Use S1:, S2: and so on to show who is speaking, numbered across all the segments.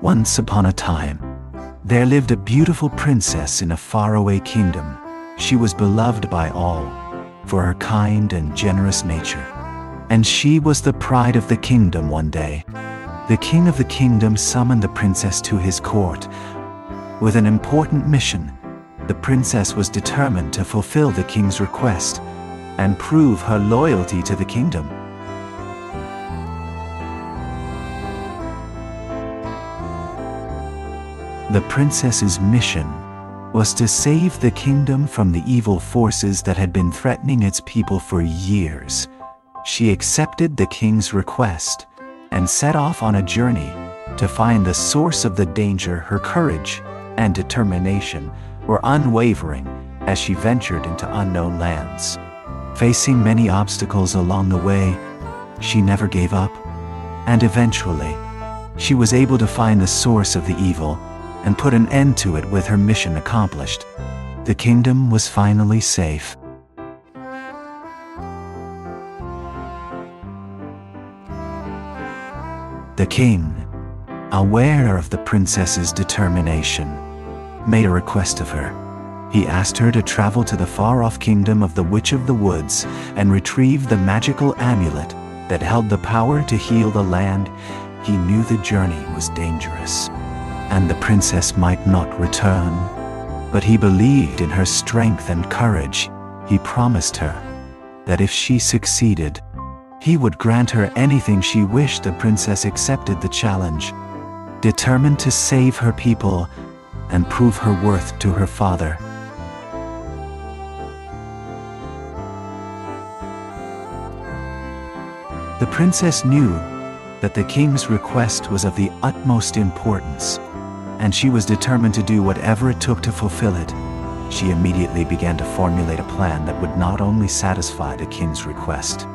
S1: Once upon a time, there lived a beautiful princess in a faraway kingdom. She was beloved by all for her kind and generous nature, and she was the pride of the kingdom. One day, the king of the kingdom summoned the princess to his court with an important mission. The princess was determined to fulfill the king's request and prove her loyalty to the kingdom. The princess's mission was to save the kingdom from the evil forces that had been threatening its people for years. She accepted the king's request and set off on a journey to find the source of the danger. Her courage and determination were unwavering as she ventured into unknown lands. Facing many obstacles along the way, she never gave up, and eventually, she was able to find the source of the evil and put an end to it. With her mission accomplished, the kingdom was finally safe. The king, aware of the princess's determination, made a request of her. He asked her to travel to the far-off kingdom of the Witch of the Woods and retrieve the magical amulet that held the power to heal the land. He knew the journey was dangerous, and the princess might not return, but he believed in her strength and courage. He promised her that if she succeeded, he would grant her anything she wished. The princess accepted the challenge, determined to save her people and prove her worth to her father. The princess knew that the king's request was of the utmost importance, and she was determined to do whatever it took to fulfill it. She immediately began to formulate a plan that would not only satisfy the king's request,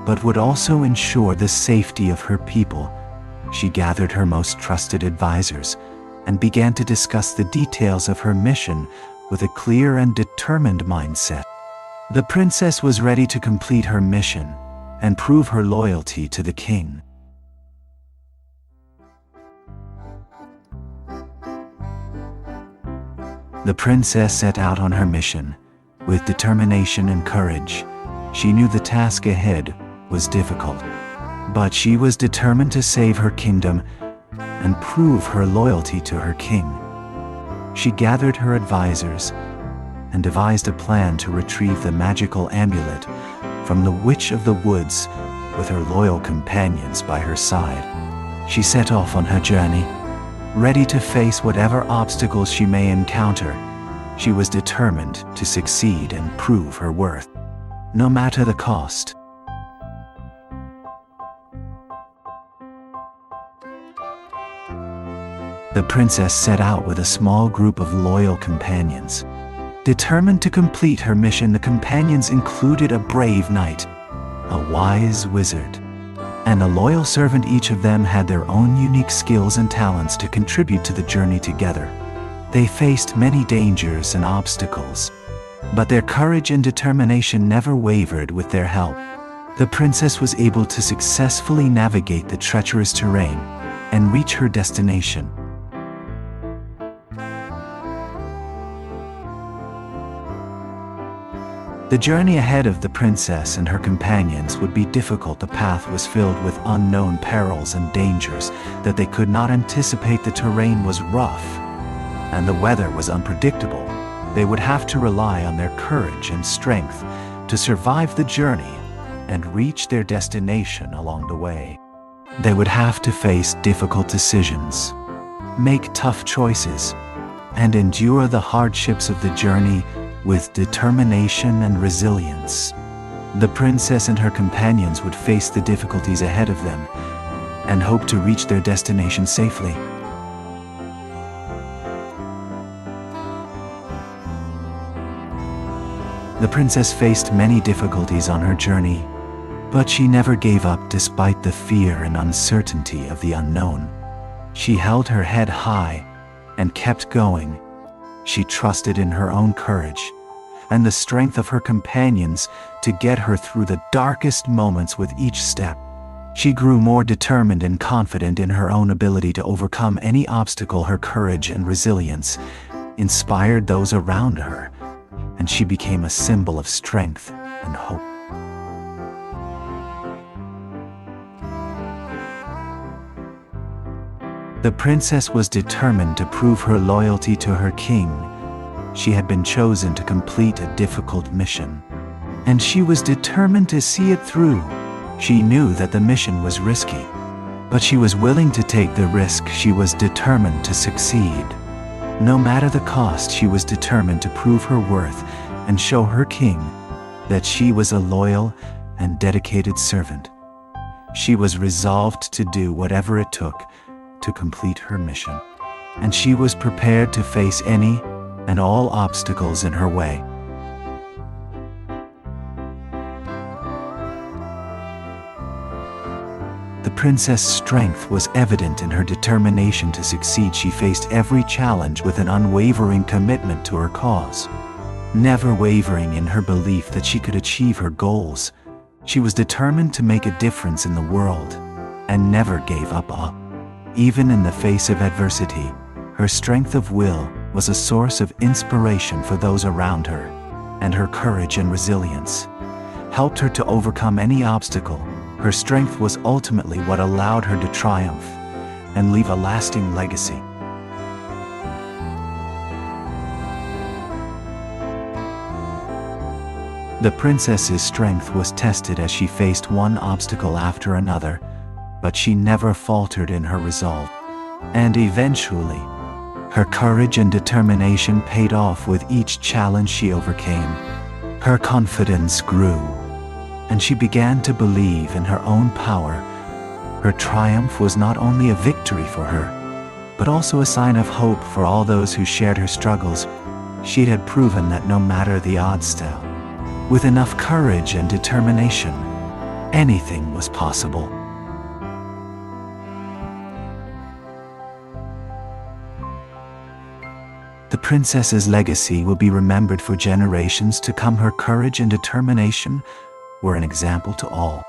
S1: but would also ensure the safety of her people. She gathered her most trusted advisors and began to discuss the details of her mission with a clear and determined mindset. The princess was ready to complete her mission and prove her loyalty to the king. The princess set out on her mission with determination and courage. She knew the task ahead was difficult, but she was determined to save her kingdom and prove her loyalty to her king. She gathered her advisors and devised a plan to retrieve the magical amulet from the Witch of the Woods with her loyal companions by her side. She set off on her journey, ready to face whatever obstacles she may encounter. She was determined to succeed and prove her worth, no matter the cost. The princess set out with a small group of loyal companions. Determined to complete her mission, the companions included a brave knight, a wise wizard, and a loyal servant. Each of them had their own unique skills and talents to contribute to the journey together. They faced many dangers and obstacles, but their courage and determination never wavered. With their help, the princess was able to successfully navigate the treacherous terrain and reach her destination. The journey ahead of the princess and her companions would be difficult. The path was filled with unknown perils and dangers that they could not anticipate. The terrain was rough, and the weather was unpredictable. They would have to rely on their courage and strength to survive the journey and reach their destination. Along the way, they would have to face difficult decisions, make tough choices, and endure the hardships of the journey with determination and resilience. The princess and her companions would face the difficulties ahead of them and hope to reach their destination safely. The princess faced many difficulties on her journey, but she never gave up despite the fear and uncertainty of the unknown. She held her head high and kept going. She trusted in her own courage and the strength of her companions to get her through the darkest moments. With each step, She grew more determined and confident in her own ability to overcome any obstacle. Her courage and resilience inspired those around her, and she became a symbol of strength and hope. The princess was determined to prove her loyalty to her king. She had been chosen to complete a difficult mission, and she was determined to see it through. She knew that the mission was risky, but she was willing to take the risk. She was determined to succeed. No matter the cost, she was determined to prove her worth and show her king that she was a loyal and dedicated servant. She was resolved to do whatever it took to complete her mission, and she was prepared to face any and all obstacles in her way. The princess' strength was evident in her determination to succeed. She faced every challenge with an unwavering commitment to her cause, never wavering in her belief that she could achieve her goals. She was determined to make a difference in the world and never gave up. Even in the face of adversity, her strength of will was a source of inspiration for those around her, and her courage and resilience helped her to overcome any obstacle. Her strength was ultimately what allowed her to triumph and leave a lasting legacy. The princess's strength was tested as she faced one obstacle after another, but she never faltered in her resolve. And eventually, her courage and determination paid off. With each challenge she overcame, her confidence grew, and she began to believe in her own power. Her triumph was not only a victory for her, but also a sign of hope for all those who shared her struggles. She had proven that no matter the odds, with enough courage and determination, anything was possible. The princess's legacy will be remembered for generations to come. Her courage and determination were an example to all,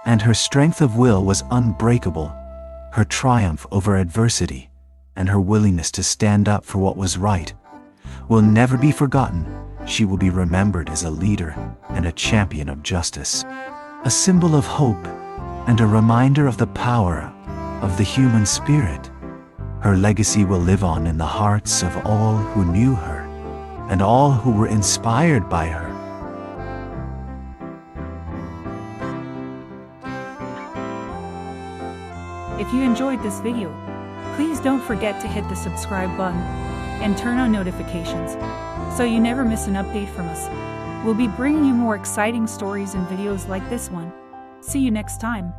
S1: and her strength of will was unbreakable. Her triumph over adversity and her willingness to stand up for what was right will never be forgotten. She will be remembered as a leader and a champion of justice, a symbol of hope and a reminder of the power of the human spirit. Her legacy will live on in the hearts of all who knew her and all who were inspired by her.
S2: If you enjoyed this video, please don't forget to hit the subscribe button and turn on notifications so you never miss an update from us. We'll be bringing you more exciting stories and videos like this one. See you next time.